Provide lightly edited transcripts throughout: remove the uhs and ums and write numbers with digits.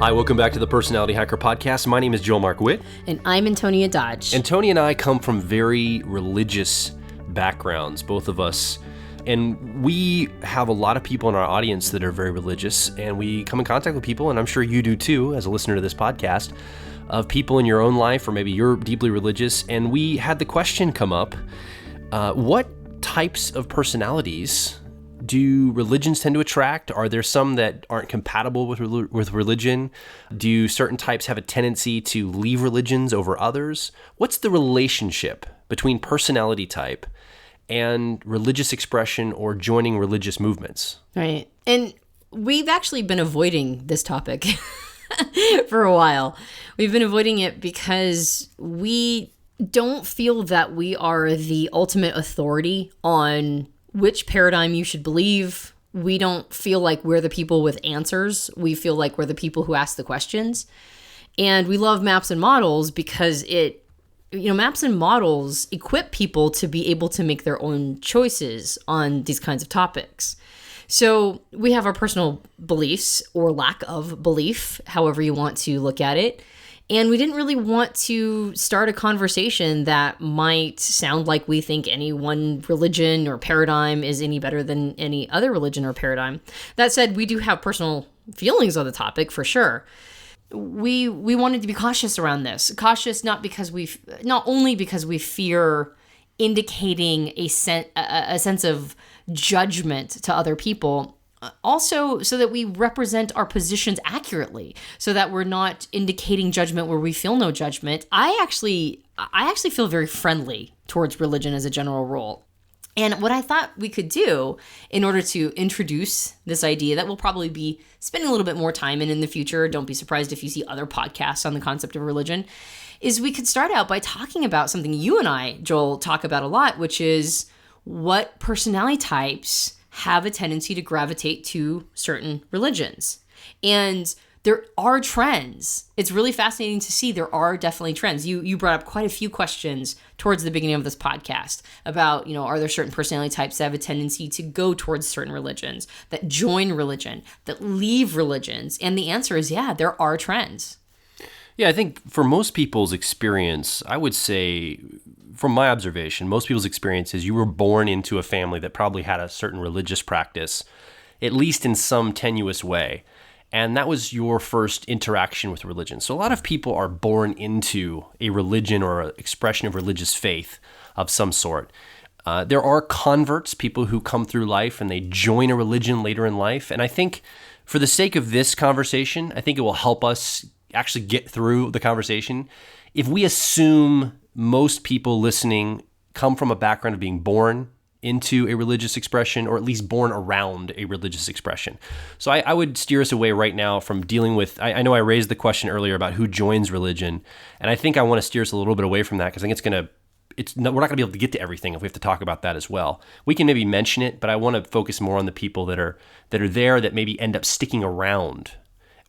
Hi, welcome back to the Personality Hacker Podcast. My name is Joel Mark Witt. And I'm Antonia Dodge. Antonia and I come from very religious backgrounds, both of us. And we have a lot of people in our audience that are very religious. And we come in contact with people, and I'm sure you do too, as a listener to this podcast, of people in your own life, or maybe you're deeply religious. And we had the question come up, what types of personalities do religions tend to attract? Are there some that aren't compatible with religion? Do certain types have a tendency to leave religions over others? What's the relationship between personality type and religious expression or joining religious movements? Right. And we've actually been avoiding this topic for a while. We've been avoiding it because we don't feel that we are the ultimate authority on which paradigm you should believe. We don't feel like we're the people with answers. We feel like we're the people who ask the questions. And we love maps and models because maps and models equip people to be able to make their own choices on these kinds of topics. So we have our personal beliefs or lack of belief, however you want to look at it. And we didn't really want to start a conversation that might sound like we think any one religion or paradigm is any better than any other religion or paradigm. That said, we do have personal feelings on the topic for sure. We wanted to be cautious around this. Cautious not only because we fear indicating a sense of judgment to other people, also so that we represent our positions accurately, so that we're not indicating judgment where we feel no judgment. I actually feel very friendly towards religion as a general rule. And what I thought we could do in order to introduce this idea that we'll probably be spending a little bit more time in the future, don't be surprised if you see other podcasts on the concept of religion, is we could start out by talking about something you and I, Joel, talk about a lot, which is what personality types have a tendency to gravitate to certain religions. And there are trends. It's really fascinating to see there are definitely trends. You brought up quite a few questions towards the beginning of this podcast about, are there certain personality types that have a tendency to go towards certain religions, that join religion, that leave religions? And the answer is, yeah, there are trends. Yeah, I think for most people's experience, I would say, from my observation, most people's experience is you were born into a family that probably had a certain religious practice, at least in some tenuous way. And that was your first interaction with religion. So a lot of people are born into a religion or an expression of religious faith of some sort. There are converts, people who come through life and they join a religion later in life. And I think for the sake of this conversation, I think it will help us actually get through the conversation. If we assume most people listening come from a background of being born into a religious expression, or at least born around a religious expression. So I would steer us away right now from dealing with, I know I raised the question earlier about who joins religion, and I think I want to steer us a little bit away from that because I think we're not going to be able to get to everything if we have to talk about that as well. We can maybe mention it, but I want to focus more on the people that are there that maybe end up sticking around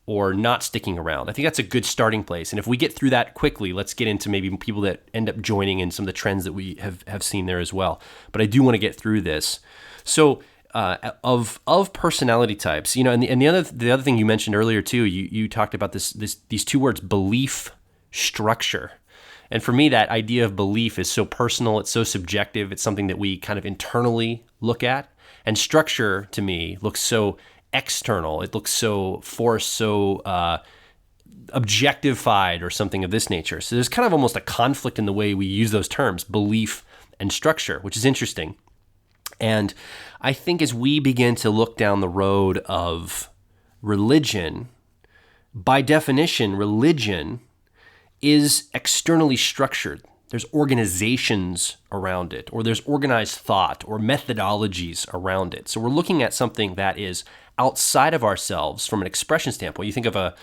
or not sticking around. I think that's a good starting place. And if we get through that quickly, let's get into maybe people that end up joining and some of the trends that we have seen there as well. But I do want to get through this. So of personality types, and the other thing you mentioned earlier too, you talked about these two words, belief, structure. And for me, that idea of belief is so personal, it's so subjective, it's something that we kind of internally look at. And structure, to me, looks so external. It looks so forced, so objectified or something of this nature. So there's kind of almost a conflict in the way we use those terms, belief and structure, which is interesting. And I think as we begin to look down the road of religion, by definition, religion is externally structured. There's organizations around it, or there's organized thought or methodologies around it. So we're looking at something that is outside of ourselves from an expression standpoint. You think of a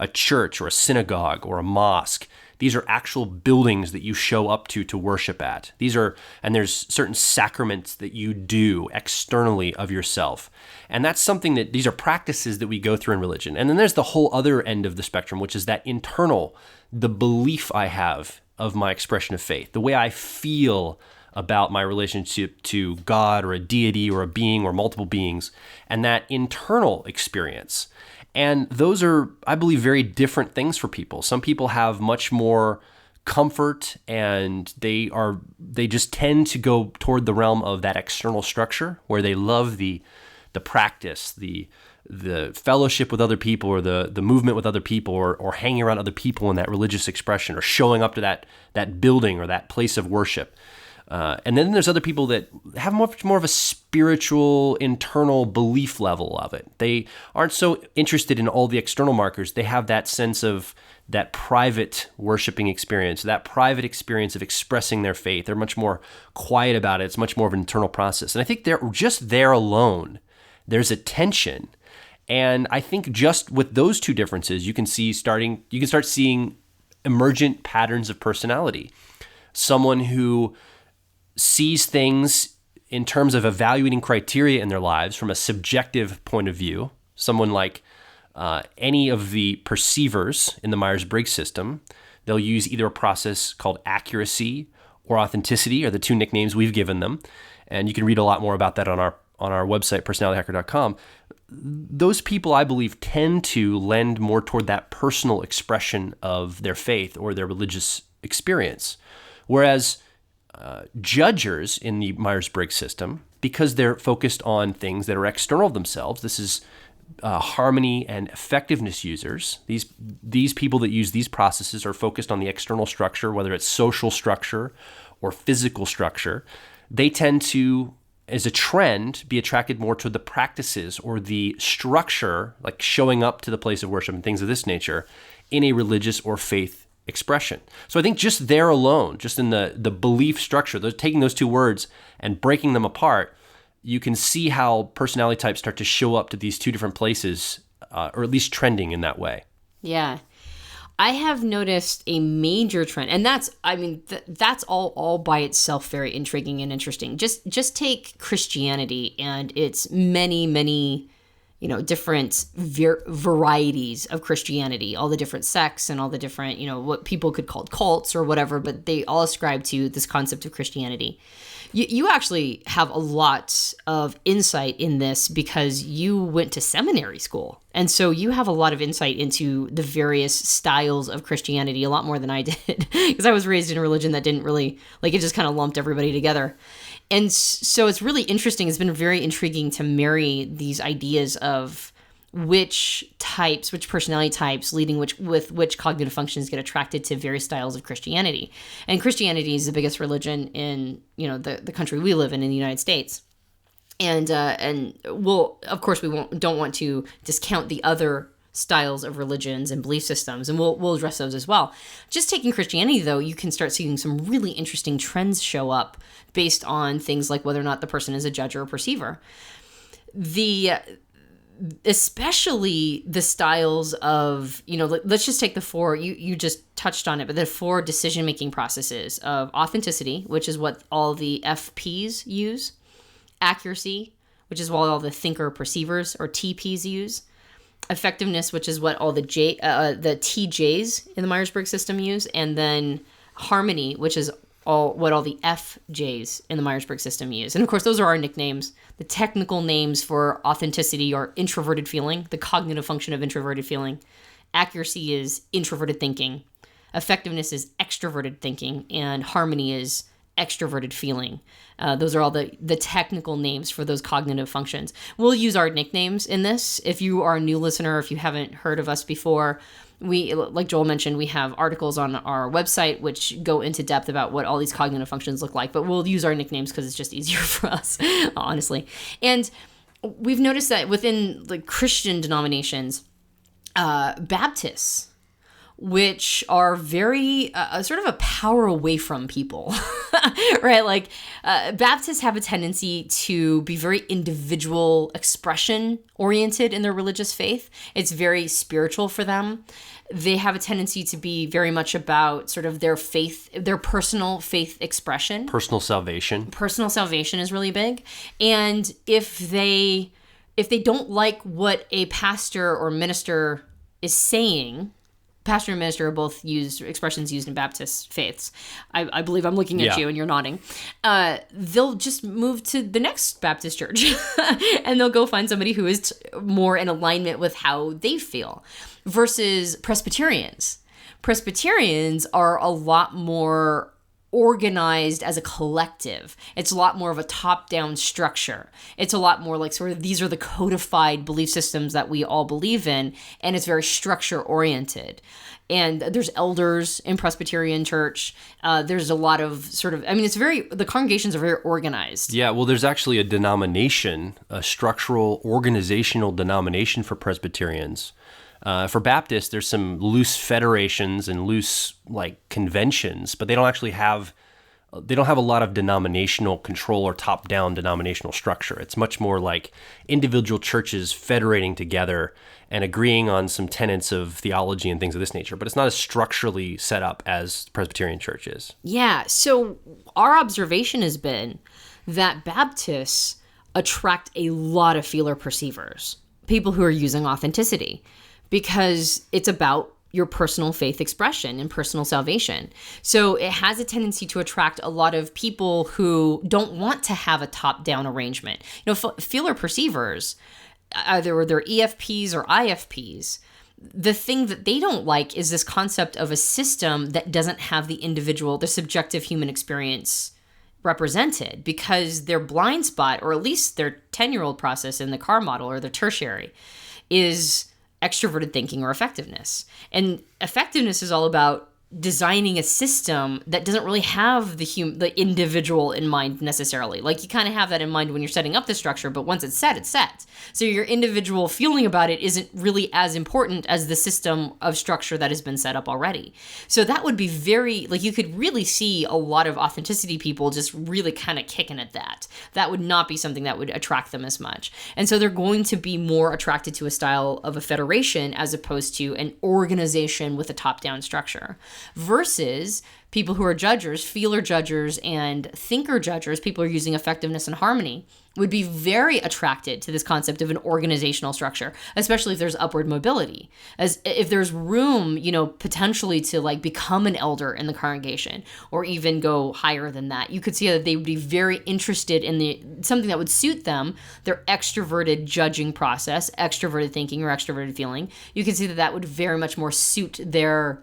church or a synagogue or a mosque. These are actual buildings that you show up to worship at. And there's certain sacraments that you do externally of yourself. And that's something these are practices that we go through in religion. And then there's the whole other end of the spectrum, which is that internal, the belief I have of my expression of faith, the way I feel about my relationship to God or a deity or a being or multiple beings, and that internal experience. And those are, I believe, very different things for people. Some people have much more comfort, and they just tend to go toward the realm of that external structure where they love the practice, the fellowship with other people, or the movement with other people, or hanging around other people in that religious expression, or showing up to that building or that place of worship. And then there's other people that have much more of a spiritual, internal belief level of it. They aren't so interested in all the external markers. They have that sense of that private worshiping experience, that private experience of expressing their faith. They're much more quiet about it. It's much more of an internal process. And I think they're just there alone, there's a tension. And I think just with those two differences, you can start seeing emergent patterns of personality. Someone who sees things in terms of evaluating criteria in their lives from a subjective point of view, someone like any of the perceivers in the Myers-Briggs system, they'll use either a process called accuracy or authenticity, are the two nicknames we've given them. And you can read a lot more about that on our website, personalityhacker.com. Those people, I believe, tend to lend more toward that personal expression of their faith or their religious experience. Whereas judgers in the Myers-Briggs system, because they're focused on things that are external to themselves, this is harmony and effectiveness users. These people that use these processes are focused on the external structure, whether it's social structure or physical structure. They tend to, as a trend, be attracted more to the practices or the structure, like showing up to the place of worship and things of this nature, in a religious or faith expression. So I think just there alone, just in the belief structure, taking those two words and breaking them apart, you can see how personality types start to show up to these two different places, or at least trending in that way. Yeah. I have noticed a major trend, and that's all by itself very intriguing and interesting. Just take Christianity and its many, different varieties of Christianity, all the different sects and all the different, what people could call cults or whatever, but they all ascribe to this concept of Christianity. You actually have a lot of insight in this because you went to seminary school. And so you have a lot of insight into the various styles of Christianity, a lot more than I did, because I was raised in a religion that didn't really, it just kind of lumped everybody together. And so it's really interesting. It's been very intriguing to marry these ideas of which personality types leading with which cognitive functions get attracted to various styles of Christianity. And Christianity is the biggest religion in, the country we live in the United States. And we'll, of course, don't want to discount the other styles of religions and belief systems, and we'll address those as well. Just taking Christianity, though, you can start seeing some really interesting trends show up based on things like whether or not the person is a judge or a perceiver. Especially the styles of, let's just take the four, you just touched on it, but the four decision-making processes of authenticity, which is what all the FPs use, accuracy, which is what all the thinker perceivers or TPs use, effectiveness, which is what all the TJs in the Myers-Briggs system use, and then harmony, which is what all the FJs in the Myers-Briggs system use. And of course, those are our nicknames. The technical names for authenticity are introverted feeling, the cognitive function of introverted feeling. Accuracy is introverted thinking. Effectiveness is extroverted thinking. And harmony is extroverted feeling. Those are all the technical names for those cognitive functions. We'll use our nicknames in this. If you are a new listener, if you haven't heard of us before, we, like Joel mentioned, we have articles on our website which go into depth about what all these cognitive functions look like, but we'll use our nicknames because it's just easier for us, honestly. And we've noticed that within the Christian denominations, Baptists, which are very sort of a power away from people, right? Baptists have a tendency to be very individual expression oriented in their religious faith. It's very spiritual for them. They have a tendency to be very much about sort of their faith, their personal faith expression. Personal salvation is really big. And if they don't like what a pastor or minister is saying, pastor and minister are both expressions used in Baptist faiths. I believe I'm looking at you and you're nodding. They'll just move to the next Baptist church and they'll go find somebody who is more in alignment with how they feel. Versus Presbyterians. Presbyterians are a lot more organized as a collective. It's a lot more of a top-down structure. It's a lot more like sort of these are the codified belief systems that we all believe in, and it's very structure-oriented. And there's elders in Presbyterian church. There's a lot of sort of, the congregations are very organized. Yeah, well, there's actually a denomination, a structural organizational denomination for Presbyterians. For Baptists, there's some loose federations and loose conventions, but they don't have a lot of denominational control or top-down denominational structure. It's much more like individual churches federating together and agreeing on some tenets of theology and things of this nature, but it's not as structurally set up as the Presbyterian church is. Yeah, so our observation has been that Baptists attract a lot of feeler perceivers, people who are using authenticity, because it's about your personal faith expression and personal salvation. So it has a tendency to attract a lot of people who don't want to have a top-down arrangement. Feeler perceivers, either they're EFPs or IFPs, the thing that they don't like is this concept of a system that doesn't have the subjective human experience represented, because their blind spot, or at least their 10-year-old process in the car model or their tertiary, is extroverted thinking or effectiveness. And effectiveness is all about designing a system that doesn't really have the individual in mind necessarily. Like, you kind of have that in mind when you're setting up the structure, but once it's set, it's set. So your individual feeling about it isn't really as important as the system of structure that has been set up already. So that would be you could really see a lot of authenticity people just really kind of kicking at that. That would not be something that would attract them as much. And so they're going to be more attracted to a style of a federation as opposed to an organization with a top-down structure. Versus people who are judgers, feeler judgers, and thinker judgers, people who are using effectiveness and harmony, would be very attracted to this concept of an organizational structure, especially if there's upward mobility. As if there's room, potentially to become an elder in the congregation, or even go higher than that. You could see that they would be very interested in something that would suit them, their extroverted judging process, extroverted thinking or extroverted feeling. You could see that would very much more suit their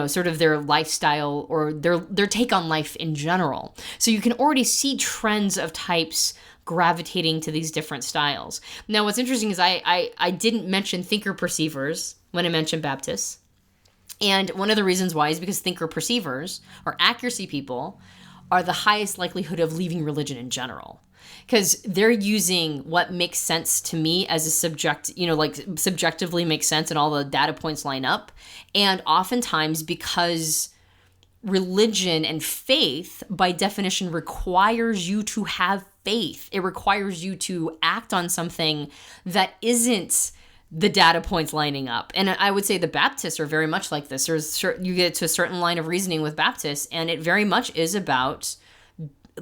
sort of their lifestyle or their take on life in general. So you can already see trends of types gravitating to these different styles. Now, what's interesting is I didn't mention thinker perceivers when I mentioned Baptists. And one of the reasons why is because thinker perceivers, or accuracy people, are the highest likelihood of leaving religion in general. Because they're using what makes sense to me as a subjectively makes sense and all the data points line up. And oftentimes, because religion and faith, by definition, requires you to have faith. It requires you to act on something that isn't the data points lining up. And I would say the Baptists are very much like this. You get to a certain line of reasoning with Baptists, and it very much is about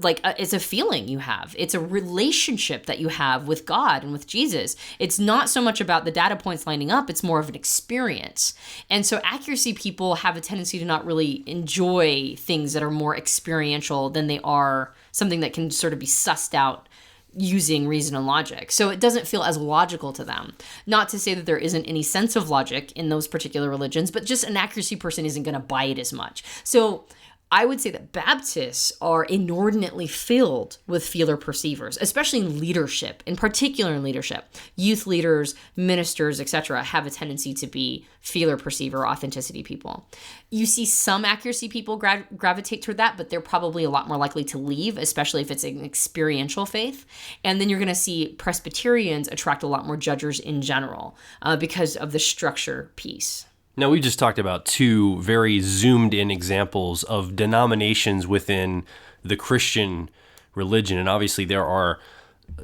it's a feeling you have. It's a relationship that you have with God and with Jesus. It's not so much about the data points lining up. It's more of an experience. And so accuracy people have a tendency to not really enjoy things that are more experiential than they are something that can sort of be sussed out using reason and logic. So it doesn't feel as logical to them. Not to say that there isn't any sense of logic in those particular religions, but just an accuracy person isn't going to buy it as much. So I would say that Baptists are inordinately filled with feeler perceivers, especially in leadership, in particular in leadership. Youth leaders, ministers, etc., have a tendency to be feeler perceiver, authenticity people. You see some accuracy people gravitate toward that, but they're probably a lot more likely to leave, especially if it's an experiential faith. And then you're going to see Presbyterians attract a lot more judgers in general because of the structure piece. Now, we just talked about two very zoomed in examples of denominations within the Christian religion. And obviously there are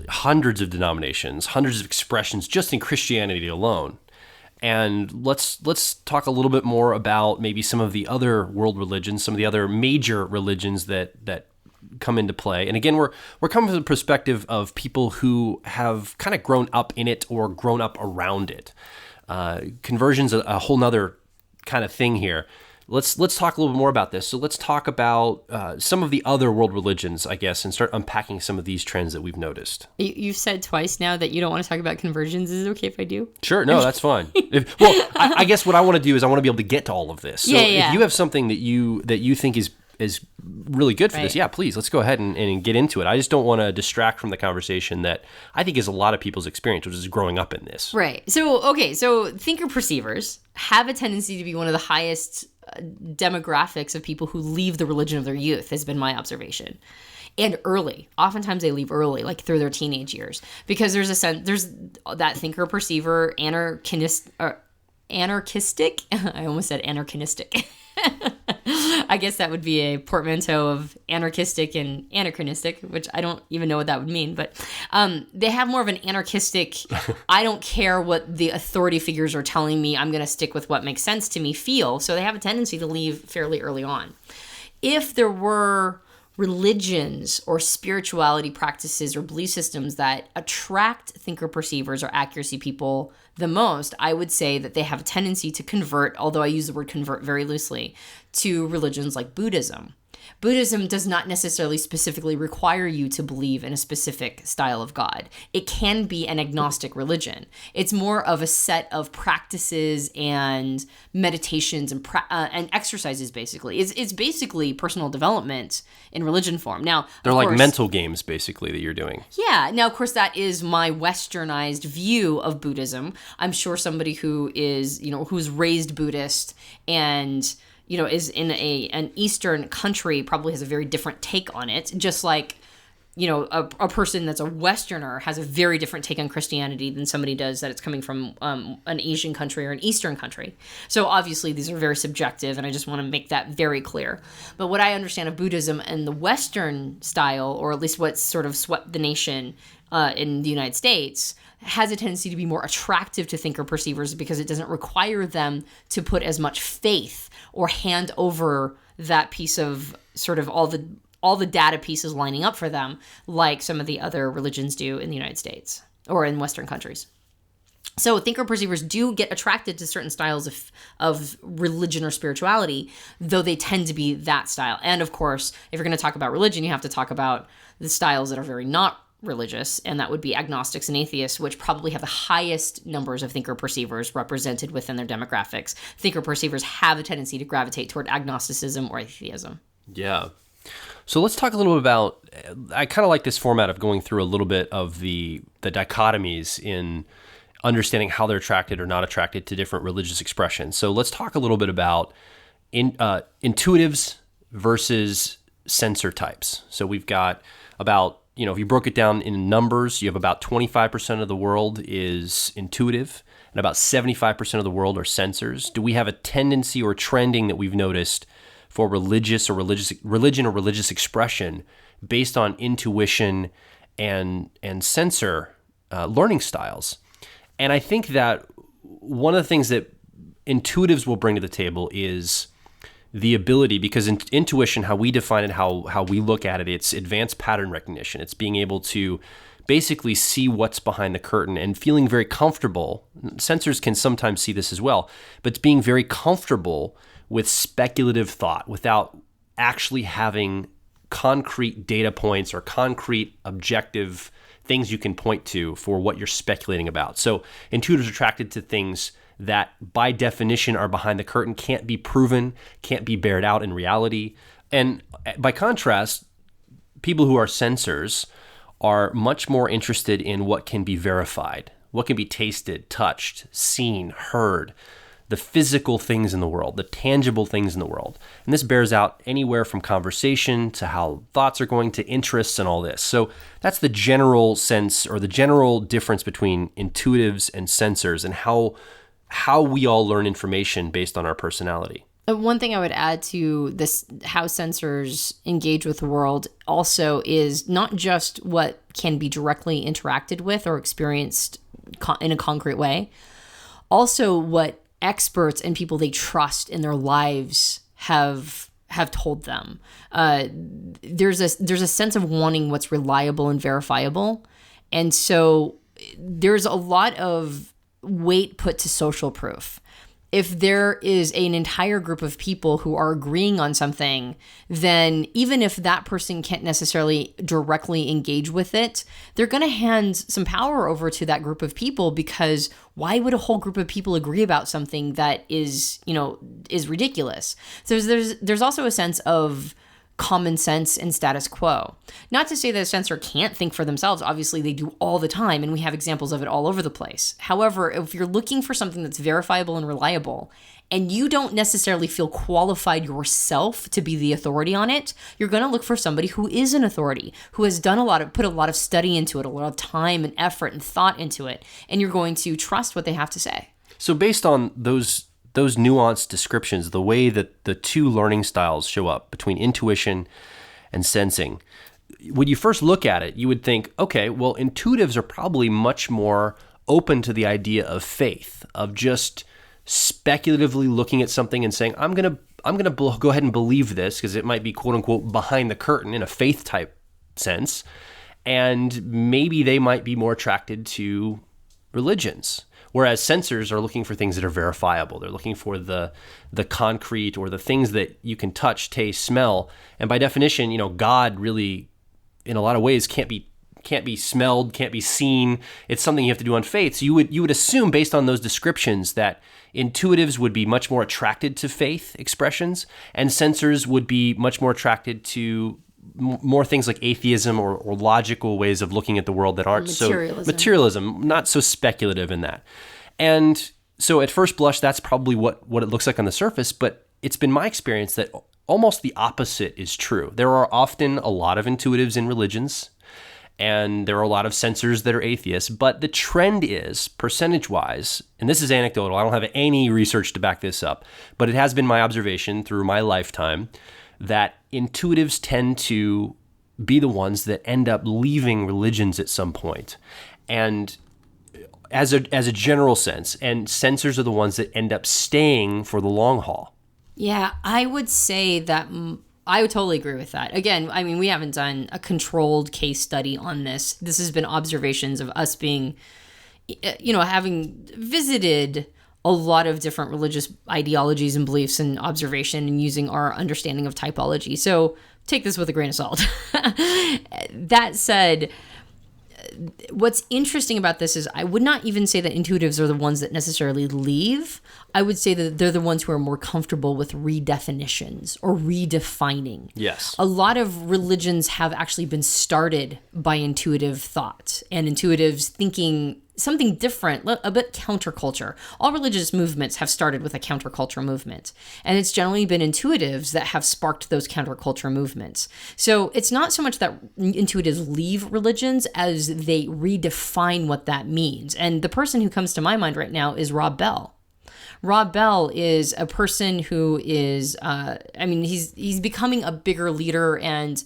hundreds of denominations, hundreds of expressions just in Christianity alone. And let's talk a little bit more about maybe some of the other world religions, some of the other major religions that come into play. And again, we're coming from the perspective of people who have kind of grown up in it or grown up around it. Conversion's a whole nother kind of thing here. Let's talk a little bit more about this. So let's talk about some of the other world religions, I guess, and start unpacking some of these trends that we've noticed. You've said twice now that you don't want to talk about conversions. Is it okay if I do? Sure. No, that's fine. I guess what I want to do is I want to be able to get to all of this. So if you have something that you think is really good for this, please, let's go ahead and get into it. I just don't want to distract from the conversation that I think is a lot of people's experience, which is growing up in this. Right. So thinker-perceivers have a tendency to be one of the highest demographics of people who leave the religion of their youth, has been my observation. And early. Oftentimes they leave early, like through their teenage years, because there's that thinker-perceiver anarchistic. I almost said anarchinistic. I guess that would be a portmanteau of anarchistic and anachronistic, which I don't even know what that would mean. But they have more of an anarchistic, I don't care what the authority figures are telling me, I'm going to stick with what makes sense to me feel. So they have a tendency to leave fairly early on. If there were religions or spirituality practices or belief systems that attract thinker-perceivers or accuracy people the most, I would say that they have a tendency to convert, although I use the word convert very loosely, to religions like Buddhism. Buddhism does not necessarily specifically require you to believe in a specific style of God. It can be an agnostic religion. It's more of a set of practices and meditations and exercises, basically. It's basically personal development in religion form. Now, they're like mental games, basically, that you're doing. Yeah. Now, of course, that is my westernized view of Buddhism. I'm sure somebody who is, who's raised Buddhist and is in an Eastern country probably has a very different take on it. Just like, a person that's a Westerner has a very different take on Christianity than somebody does that it's coming from an Asian country or an Eastern country. So obviously these are very subjective, and I just want to make that very clear. But what I understand of Buddhism and the Western style, or at least what's sort of swept the nation in the United States, has a tendency to be more attractive to thinker-perceivers because it doesn't require them to put as much faith or hand over that piece of sort of all the data pieces lining up for them like some of the other religions do in the United States or in Western countries. So thinker-perceivers do get attracted to certain styles of religion or spirituality, though they tend to be that style. And of course, if you're going to talk about religion, you have to talk about the styles that are very not religious, and that would be agnostics and atheists, which probably have the highest numbers of thinker-perceivers represented within their demographics. Thinker-perceivers have a tendency to gravitate toward agnosticism or atheism. Yeah. So let's talk a little bit about, I kind of like this format of going through a little bit of the dichotomies in understanding how they're attracted or not attracted to different religious expressions. So let's talk a little bit about intuitives versus sensor types. So we've got about, if you broke it down in numbers, you have about 25% of the world is intuitive and about 75% of the world are sensors. Do we have a tendency or trending that we've noticed for religion or religious expression based on intuition and sensor learning styles? And I think that one of the things that intuitives will bring to the table is the ability, because intuition, how we define it, how we look at it, it's advanced pattern recognition. It's being able to basically see what's behind the curtain and feeling very comfortable. Sensors can sometimes see this as well, but it's being very comfortable with speculative thought without actually having concrete data points or concrete objective things you can point to for what you're speculating about. So intuitives are attracted to things that by definition are behind the curtain, can't be proven, can't be bared out in reality. And by contrast, people who are sensors are much more interested in what can be verified, what can be tasted, touched, seen, heard, the physical things in the world, the tangible things in the world. And this bears out anywhere from conversation to how thoughts are going to interests and all this. So that's the general sense or the general difference between intuitives and sensors and how we all learn information based on our personality. One thing I would add to this, how sensors engage with the world also is not just what can be directly interacted with or experienced in a concrete way, also what experts and people they trust in their lives have told them. There's a sense of wanting what's reliable and verifiable. And so there's a lot of weight put to social proof. If there is an entire group of people who are agreeing on something, then even if that person can't necessarily directly engage with it, they're going to hand some power over to that group of people, because why would a whole group of people agree about something that is ridiculous? So there's also a sense of common sense and status quo. Not to say that a censor can't think for themselves. Obviously, they do all the time, and we have examples of it all over the place. However, if you're looking for something that's verifiable and reliable, and you don't necessarily feel qualified yourself to be the authority on it, you're going to look for somebody who is an authority, who has put a lot of study into it, a lot of time and effort and thought into it, and you're going to trust what they have to say. So based on those nuanced descriptions, the way that the two learning styles show up between intuition and sensing, when you first look at it, you would think, okay, well, intuitives are probably much more open to the idea of faith, of just speculatively looking at something and saying, I'm gonna go ahead and believe this because it might be quote unquote behind the curtain in a faith type sense, and maybe they might be more attracted to religions. Whereas sensors are looking for things that are verifiable. They're looking for the concrete, or the things that you can touch, taste, smell. And by definition, God really, in a lot of ways, can't be smelled, can't be seen. It's something you have to do on faith. So you would assume, based on those descriptions, that intuitives would be much more attracted to faith expressions, and sensors would be much more attracted to more things like atheism or logical ways of looking at the world that aren't materialism, not so speculative in that. And so at first blush, that's probably what it looks like on the surface, but it's been my experience that almost the opposite is true. There are often a lot of intuitives in religions, and there are a lot of sensors that are atheists, but the trend is, percentage-wise, and this is anecdotal, I don't have any research to back this up, but it has been my observation through my lifetime that intuitives tend to be the ones that end up leaving religions at some point, and as a general sense, and sensors are the ones that end up staying for the long haul. Yeah, I would say that I would totally agree with that. Again, I mean, we haven't done a controlled case study on this. This has been observations of us being, having visited a lot of different religious ideologies and beliefs and observation, and using our understanding of typology. So take this with a grain of salt. That said, what's interesting about this is I would not even say that intuitives are the ones that necessarily leave. I would say that they're the ones who are more comfortable with redefinitions or redefining. Yes. A lot of religions have actually been started by intuitive thought and intuitives thinking something different, a bit counterculture. All religious movements have started with a counterculture movement, and it's generally been intuitives that have sparked those counterculture movements. So it's not so much that intuitives leave religions as they redefine what that means. And the person who comes to my mind right now is Rob Bell. Rob Bell is a person who is, he's becoming a bigger leader and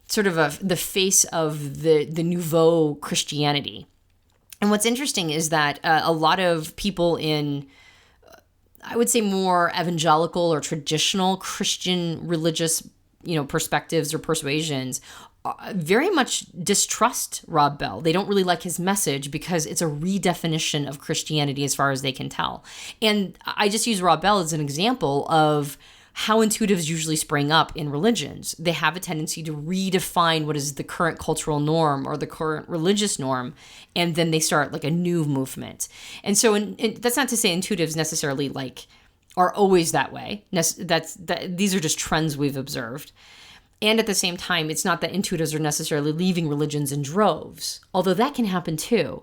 sort of the face of the nouveau Christianity. And what's interesting is that a lot of people in, I would say, more evangelical or traditional Christian religious, perspectives or persuasions very much distrust Rob Bell. They don't really like his message because it's a redefinition of Christianity as far as they can tell. And I just use Rob Bell as an example of how intuitives usually spring up in religions. They have a tendency to redefine what is the current cultural norm or the current religious norm, and then they start like a new movement. And so that's not to say intuitives necessarily are always that way. These are just trends we've observed. And at the same time, it's not that intuitives are necessarily leaving religions in droves, although that can happen too.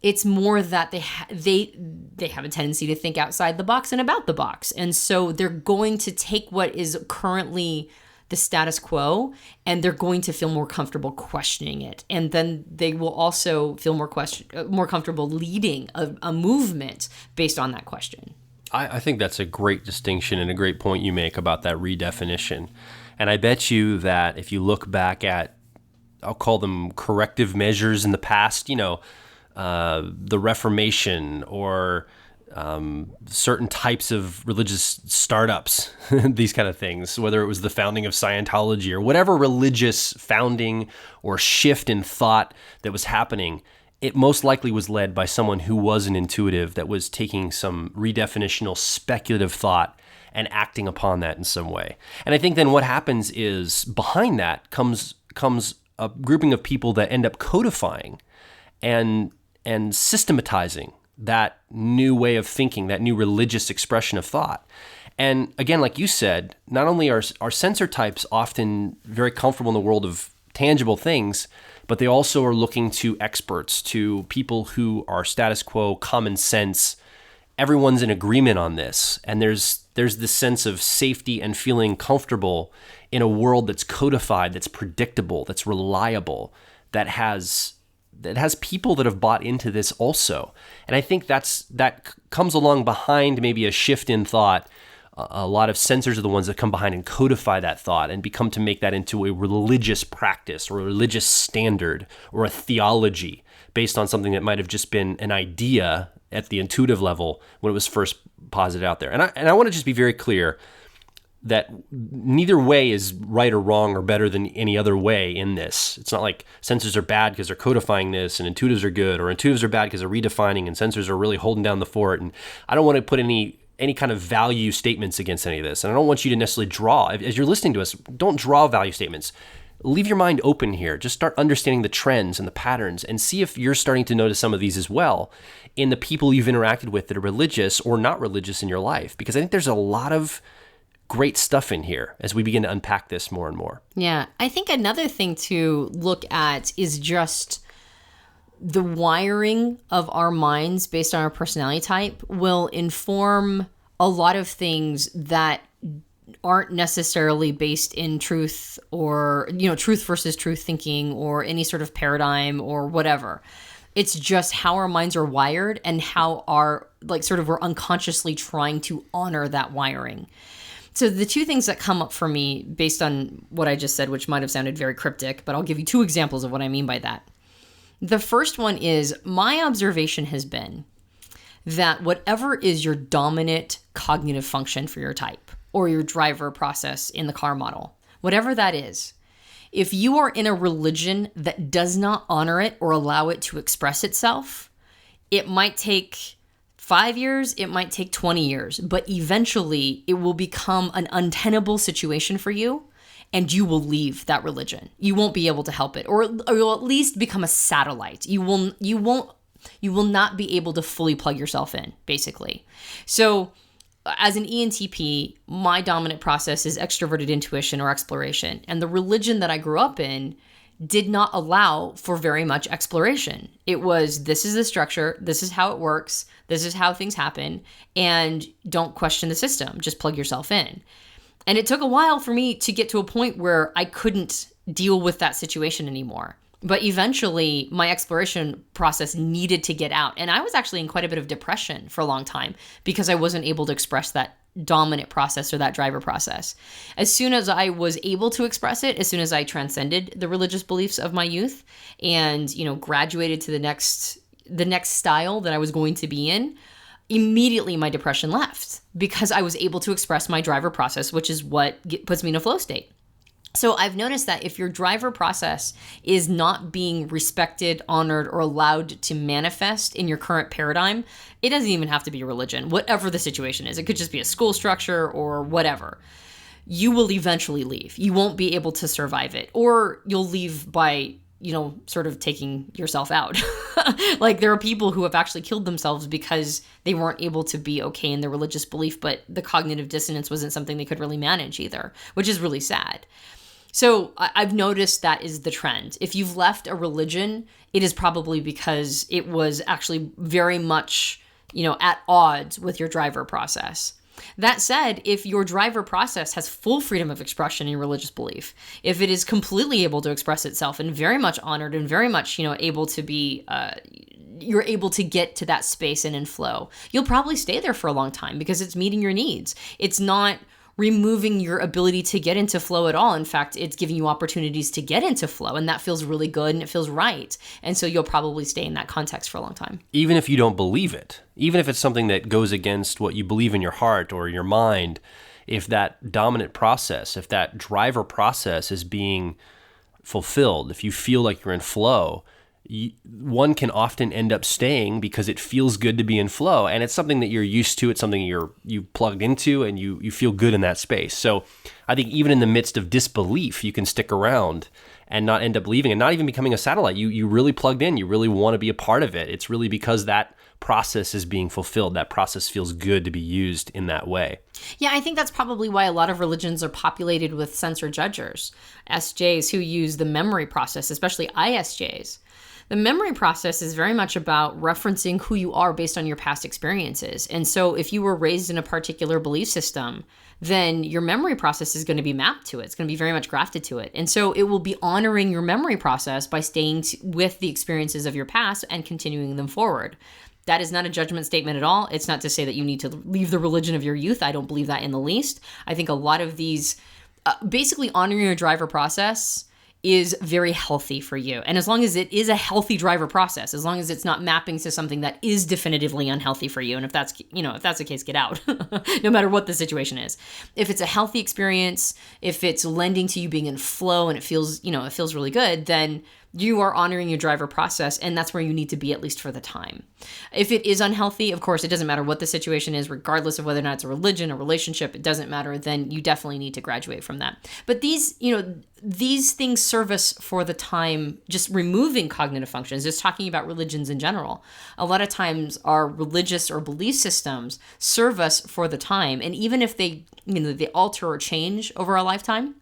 It's more that they have a tendency to think outside the box and about the box. And so they're going to take what is currently the status quo, and they're going to feel more comfortable questioning it. And then they will also feel more comfortable leading a movement based on that question. I think that's a great distinction and a great point you make about that redefinition. And I bet you that if you look back at, I'll call them corrective measures in the past, the Reformation or certain types of religious startups, these kind of things, whether it was the founding of Scientology or whatever religious founding or shift in thought that was happening, it most likely was led by someone who was an intuitive that was taking some redefinitional speculative thought and acting upon that in some way. And I think then what happens is behind that comes a grouping of people that end up codifying and systematizing that new way of thinking, that new religious expression of thought. And again, like you said, not only are sensor types often very comfortable in the world of tangible things, but they also are looking to experts, to people who are status quo, common sense. Everyone's in agreement on this. And there's this sense of safety and feeling comfortable in a world that's codified, that's predictable, that's reliable, that has people that have bought into this also. And I think that comes along behind maybe a shift in thought. A lot of censors are the ones that come behind and codify that thought and become to make that into a religious practice or a religious standard or a theology based on something that might have just been an idea at the intuitive level when it was first posited out there. And I want to just be very clear that neither way is right or wrong or better than any other way in this. It's not like censors are bad because they're codifying this and intuitives are good, or intuitives are bad because they're redefining and censors are really holding down the fort. And I don't want to put any kind of value statements against any of this. And I don't want you to necessarily draw, as you're listening to us, don't draw value statements. Leave your mind open here. Just start understanding the trends and the patterns and see if you're starting to notice some of these as well in the people you've interacted with that are religious or not religious in your life. Because I think there's a lot of great stuff in here as we begin to unpack this more and more. Yeah. I think another thing to look at is just the wiring of our minds based on our personality type will inform a lot of things that aren't necessarily based in truth or, truth versus truth thinking or any sort of paradigm or whatever. It's just how our minds are wired and how we're unconsciously trying to honor that wiring. So the two things that come up for me based on what I just said, which might have sounded very cryptic, but I'll give you two examples of what I mean by that. The first one is my observation has been that whatever is your dominant cognitive function for your type or your driver process in the car model, whatever that is, if you are in a religion that does not honor it or allow it to express itself, it might take 5 years, it might take 20 years, but eventually it will become an untenable situation for you. And you will leave that religion. You won't be able to help it, or you'll at least become a satellite. You will not be able to fully plug yourself in, basically. So as an ENTP, my dominant process is extroverted intuition or exploration. And the religion that I grew up in did not allow for very much exploration. It was, this is the structure, this is how it works, this is how things happen, and don't question the system, just plug yourself in. And it took a while for me to get to a point where I couldn't deal with that situation anymore. But eventually, my exploration process needed to get out. And I was actually in quite a bit of depression for a long time because I wasn't able to express that dominant process or that driver process. As soon as I was able to express it, as soon as I transcended the religious beliefs of my youth and, graduated to the next style that I was going to be in, immediately my depression left because I was able to express my driver process, which is what puts me in a flow state. So I've noticed that if your driver process is not being respected, honored, or allowed to manifest in your current paradigm, it doesn't even have to be a religion, whatever the situation is. It could just be a school structure or whatever. You will eventually leave. You won't be able to survive it, or you'll leave by sort of taking yourself out. Like there are people who have actually killed themselves because they weren't able to be okay in their religious belief, but the cognitive dissonance wasn't something they could really manage either, which is really sad. So I've noticed that is the trend. If you've left a religion, it is probably because it was actually very much, at odds with your driver process. That said, if your driver process has full freedom of expression in religious belief, if it is completely able to express itself and very much honored and very much, able to be, you're able to get to that space and in flow, you'll probably stay there for a long time because it's meeting your needs. It's not removing your ability to get into flow at all. In fact, it's giving you opportunities to get into flow, and that feels really good and it feels right. And so you'll probably stay in that context for a long time. Even if you don't believe it, even if it's something that goes against what you believe in your heart or your mind, if that dominant process, if that driver process is being fulfilled, if you feel like you're in flow, one can often end up staying because it feels good to be in flow, and it's something that you're used to. It's something you plugged into, and you feel good in that space. So I think even in the midst of disbelief, you can stick around and not end up leaving and not even becoming a satellite. You really plugged in. You really want to be a part of it. It's really because that process is being fulfilled. That process feels good to be used in that way. Yeah, I think that's probably why a lot of religions are populated with censor judgers, SJs who use the memory process, especially ISJs. The memory process is very much about referencing who you are based on your past experiences. And so if you were raised in a particular belief system, then your memory process is going to be mapped to it. It's going to be very much grafted to it. And so it will be honoring your memory process by staying with the experiences of your past and continuing them forward. That is not a judgment statement at all. It's not to say that you need to leave the religion of your youth. I don't believe that in the least. I think a lot of these, basically honoring your driver process is very healthy for you. And as long as it is a healthy driver process, as long as it's not mapping to something that is definitively unhealthy for you, and if that's the case, get out, no matter what the situation is. If it's a healthy experience, if it's lending to you being in flow and it feels really good, then you are honoring your driver process, and that's where you need to be, at least for the time. If it is unhealthy, of course, it doesn't matter what the situation is, regardless of whether or not it's a religion, a relationship, it doesn't matter, then you definitely need to graduate from that. But these things serve us for the time, just removing cognitive functions, just talking about religions in general. A lot of times our religious or belief systems serve us for the time, and even if they alter or change over a lifetime,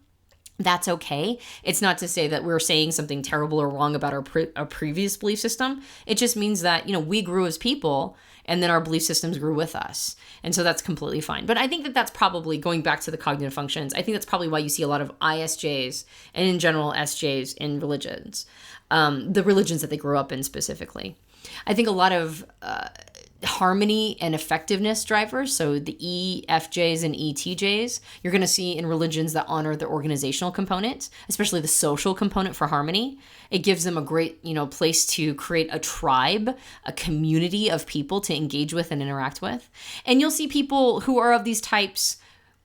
that's okay. It's not to say that we're saying something terrible or wrong about our previous belief system. It just means that, we grew as people, and then our belief systems grew with us. And so that's completely fine. But I think that that's probably, going back to the cognitive functions, I think that's probably why you see a lot of ISJs and in general SJs in religions, the religions that they grew up in specifically. I think a lot of harmony and effectiveness drivers, so the EFJs and ETJs, you're going to see in religions that honor the organizational component, especially the social component for harmony. It gives them a great, place to create a tribe, a community of people to engage with and interact with. And you'll see people who are of these types,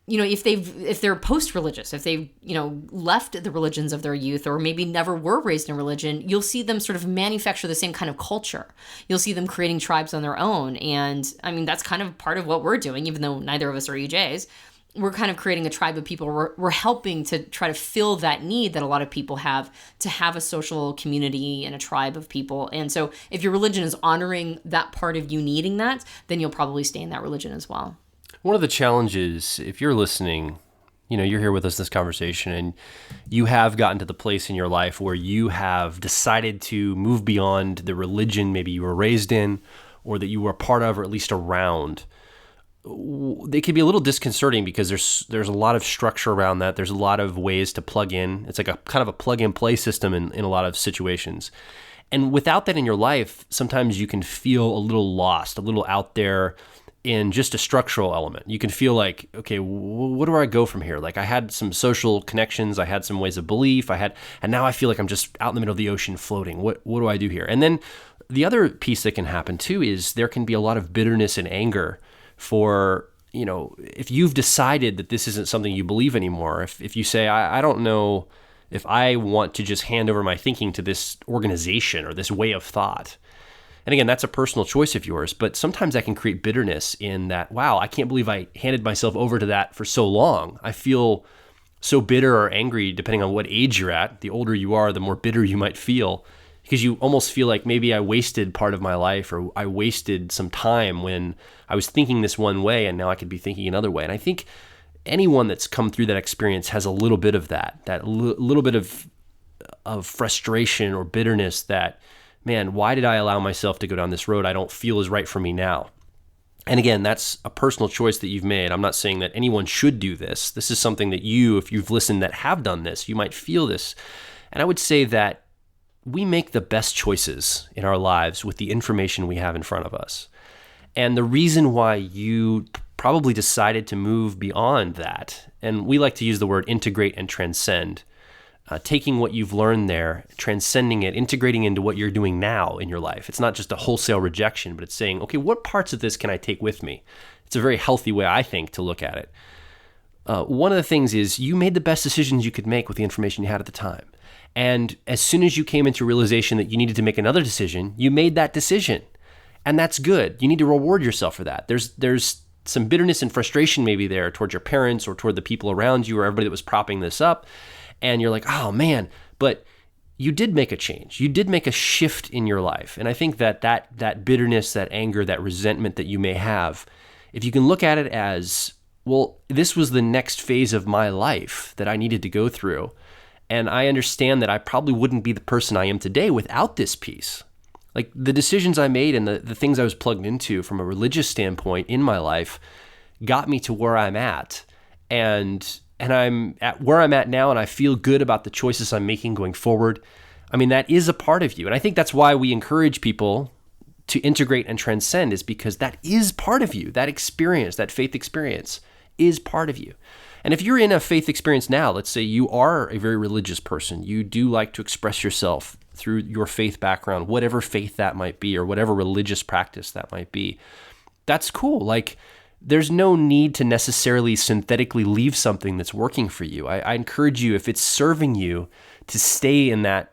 if they're post-religious, if they've, left the religions of their youth or maybe never were raised in religion, you'll see them sort of manufacture the same kind of culture. You'll see them creating tribes on their own. And I mean, that's kind of part of what we're doing, even though neither of us are EJs. We're kind of creating a tribe of people. We're helping to try to fill that need that a lot of people have to have a social community and a tribe of people. And so if your religion is honoring that part of you needing that, then you'll probably stay in that religion as well. One of the challenges, if you're listening, you're here with us in this conversation, and you have gotten to the place in your life where you have decided to move beyond the religion maybe you were raised in or that you were a part of or at least around. They can be a little disconcerting because there's a lot of structure around that. There's a lot of ways to plug in. It's like a kind of a plug-and-play system in a lot of situations. And without that in your life, sometimes you can feel a little lost, a little out there in just a structural element. You can feel like, okay, where do I go from here? Like I had some social connections, I had some ways of belief, and now I feel like I'm just out in the middle of the ocean floating. What do I do here? And then the other piece that can happen too is there can be a lot of bitterness and anger for, if you've decided that this isn't something you believe anymore, if you say, I don't know if I want to just hand over my thinking to this organization or this way of thought. And again, that's a personal choice of yours, but sometimes that can create bitterness in that, wow, I can't believe I handed myself over to that for so long. I feel so bitter or angry depending on what age you're at. The older you are, the more bitter you might feel because you almost feel like maybe I wasted part of my life or I wasted some time when I was thinking this one way and now I could be thinking another way. And I think anyone that's come through that experience has a little bit of that little bit of frustration or bitterness that, man, why did I allow myself to go down this road I don't feel is right for me now? And again, that's a personal choice that you've made. I'm not saying that anyone should do this. This is something that you, if you've listened that have done this, you might feel this. And I would say that we make the best choices in our lives with the information we have in front of us. And the reason why you probably decided to move beyond that, and we like to use the word integrate and transcend, taking what you've learned there, transcending it, integrating into what you're doing now in your life. It's not just a wholesale rejection, but it's saying, okay, what parts of this can I take with me? It's a very healthy way, I think, to look at it. One of the things is you made the best decisions you could make with the information you had at the time. And as soon as you came into realization that you needed to make another decision, you made that decision. And that's good. You need to reward yourself for that. There's some bitterness and frustration maybe there towards your parents or toward the people around you or everybody that was propping this up. And you're like, oh man, but you did make a change. You did make a shift in your life. And I think that bitterness, that anger, that resentment that you may have, if you can look at it as, well, this was the next phase of my life that I needed to go through. And I understand that I probably wouldn't be the person I am today without this piece. Like the decisions I made and the things I was plugged into from a religious standpoint in my life got me to where I'm at. And I'm at where I'm at now, and I feel good about the choices I'm making going forward. I mean, that is a part of you. And I think that's why we encourage people to integrate and transcend, is because that is part of you. That experience, that faith experience is part of you. And if you're in a faith experience now, let's say you are a very religious person, you do like to express yourself through your faith background, whatever faith that might be, or whatever religious practice that might be, that's cool. Like, there's no need to necessarily synthetically leave something that's working for you. I encourage you, if it's serving you, to stay in that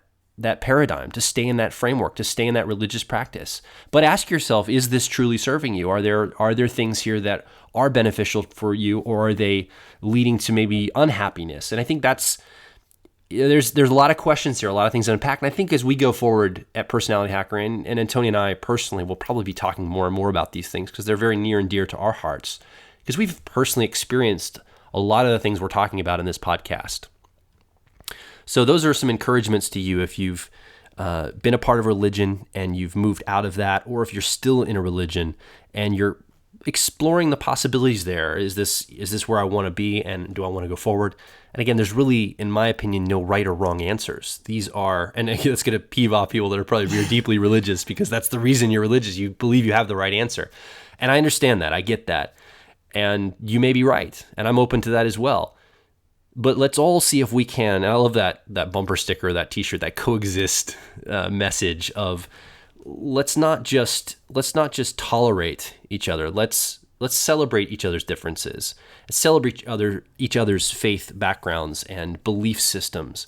paradigm, to stay in that framework, to stay in that religious practice. But ask yourself, is this truly serving you? Are there things here that are beneficial for you, or are they leading to maybe unhappiness? And I think there's a lot of questions here, a lot of things to unpack. And I think as we go forward at Personality Hacker, and Antonia and I personally will probably be talking more and more about these things because they're very near and dear to our hearts, because we've personally experienced a lot of the things we're talking about in this podcast. So those are some encouragements to you if you've been a part of religion and you've moved out of that, or if you're still in a religion and you're exploring the possibilities there. Is this where I want to be, and do I want to go forward? And again, there's really, in my opinion, no right or wrong answers. These are, and that's going to peeve off people that are probably very deeply religious, because that's the reason you're religious. You believe you have the right answer. And I understand that. I get that. And you may be right. And I'm open to that as well. But let's all see if we can, and I love that bumper sticker, that t-shirt, that coexist message of, let's not just tolerate each other. Let's celebrate each other's differences. Celebrate each other's faith backgrounds and belief systems.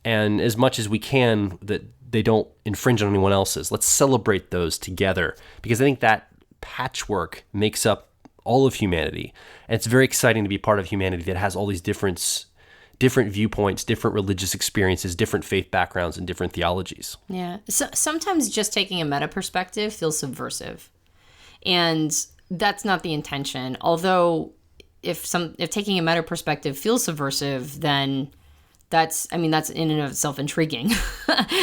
And as much as we can, that they don't infringe on anyone else's. Let's celebrate those together, because I think that patchwork makes up all of humanity. And it's very exciting to be part of humanity that has all these different viewpoints, different religious experiences, different faith backgrounds, and different theologies. Yeah. So sometimes just taking a meta perspective feels subversive. And that's not the intention. Although if taking a meta perspective feels subversive, then that's in and of itself intriguing.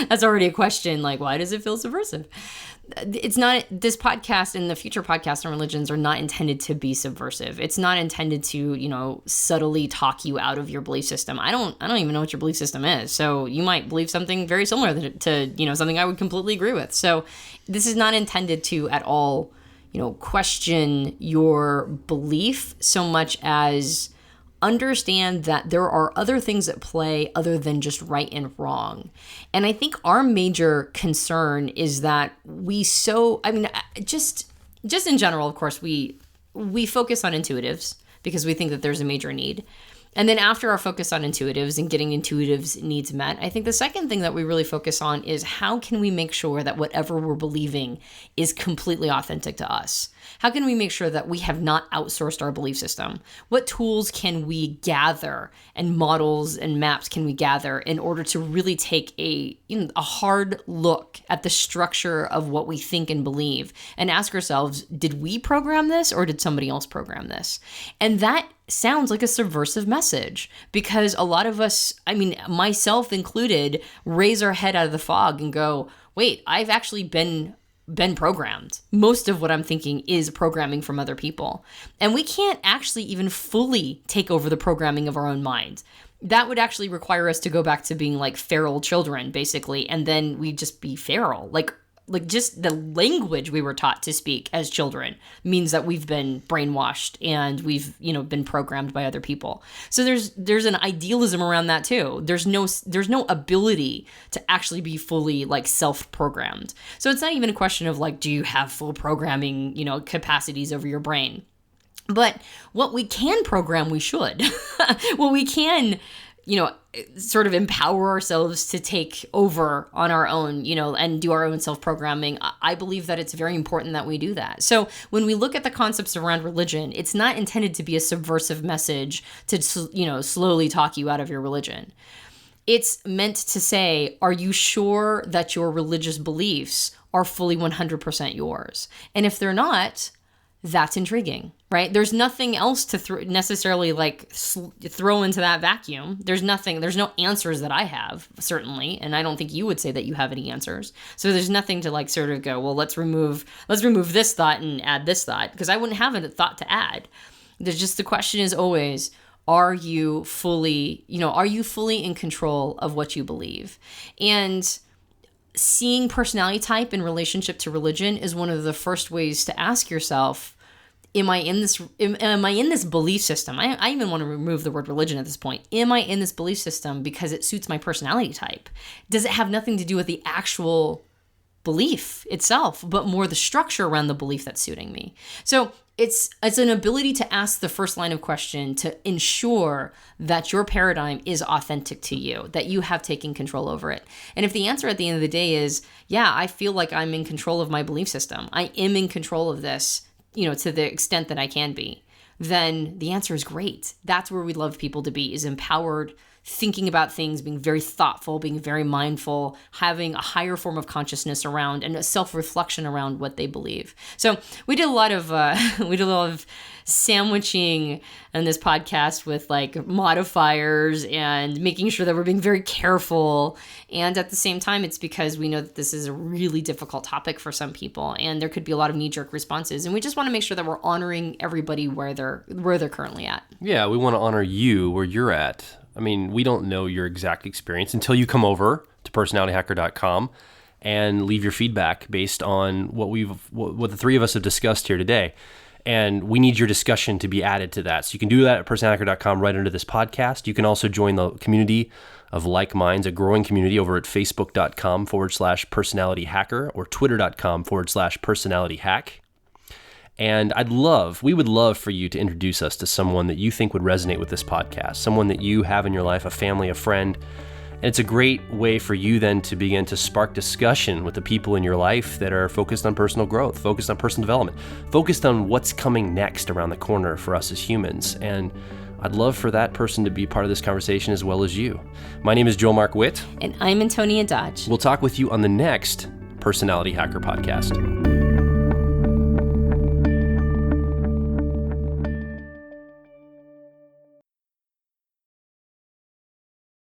That's already a question. Like, why does it feel subversive? It's not, this podcast and the future podcasts on religions are not intended to be subversive. It's not intended to, subtly talk you out of your belief system. I don't even know what your belief system is. So you might believe something very similar to something I would completely agree with. So this is not intended to at all, question your belief so much as understand that there are other things at play other than just right and wrong. And I think our major concern is that just in general, of course, we focus on intuitives because we think that there's a major need. And then after our focus on intuitives and getting intuitives' needs met, I think the second thing that we really focus on is how can we make sure that whatever we're believing is completely authentic to us? How can we make sure that we have not outsourced our belief system? What tools can we gather and models and maps can we gather in order to really take a hard look at the structure of what we think and believe and ask ourselves, did we program this or did somebody else program this? And that sounds like a subversive message, because a lot of us, myself included, raise our head out of the fog and go, wait, I've actually been programmed. Most of what I'm thinking is programming from other people. And we can't actually even fully take over the programming of our own mind. That would actually require us to go back to being like feral children, basically, and then we just be feral. Like just the language we were taught to speak as children means that we've been brainwashed and we've, been programmed by other people. So there's an idealism around that too. There's no ability to actually be fully like self-programmed. So it's not even a question of like, do you have full programming, capacities over your brain? But what we can program, we should. What we can sort of empower ourselves to take over on our own, and do our own self-programming. I believe that it's very important that we do that. So when we look at the concepts around religion, it's not intended to be a subversive message to, slowly talk you out of your religion. It's meant to say, are you sure that your religious beliefs are fully 100% yours? And if they're not, that's intriguing, right? There's nothing else to necessarily throw into that vacuum. There's no answers that I have, certainly. And I don't think you would say that you have any answers. So there's nothing to sort of go, well, let's remove this thought and add this thought, because I wouldn't have a thought to add. There's just, the question is always, are you fully in control of what you believe? And seeing personality type in relationship to religion is one of the first ways to ask yourself, am I in this belief system? I even want to remove the word religion at this point. Am I in this belief system because it suits my personality type? Does it have nothing to do with the actual belief itself, but more the structure around the belief that's suiting me? So it's an ability to ask the first line of question to ensure that your paradigm is authentic to you, that you have taken control over it. And if the answer at the end of the day is, yeah, I feel like I'm in control of my belief system, I am in control of this, to the extent that I can be, then the answer is great. That's where we love people to be, is empowered, thinking about things, being very thoughtful, being very mindful, having a higher form of consciousness around and a self-reflection around what they believe. So we did a lot of sandwiching in this podcast with modifiers and making sure that we're being very careful. And at the same time, it's because we know that this is a really difficult topic for some people, and there could be a lot of knee-jerk responses. And we just want to make sure that we're honoring everybody where they're currently at. Yeah, we want to honor you where you're at. I mean, we don't know your exact experience until you come over to personalityhacker.com and leave your feedback based on what the three of us have discussed here today. And we need your discussion to be added to that. So you can do that at personalityhacker.com right under this podcast. You can also join the community of like minds, a growing community over at facebook.com/personalityhacker or twitter.com/personalityhack. And we would love for you to introduce us to someone that you think would resonate with this podcast, someone that you have in your life, a family, a friend. And it's a great way for you then to begin to spark discussion with the people in your life that are focused on personal growth, focused on personal development, focused on what's coming next around the corner for us as humans. And I'd love for that person to be part of this conversation as well as you. My name is Joel Mark Witt. And I'm Antonia Dodge. We'll talk with you on the next Personality Hacker podcast.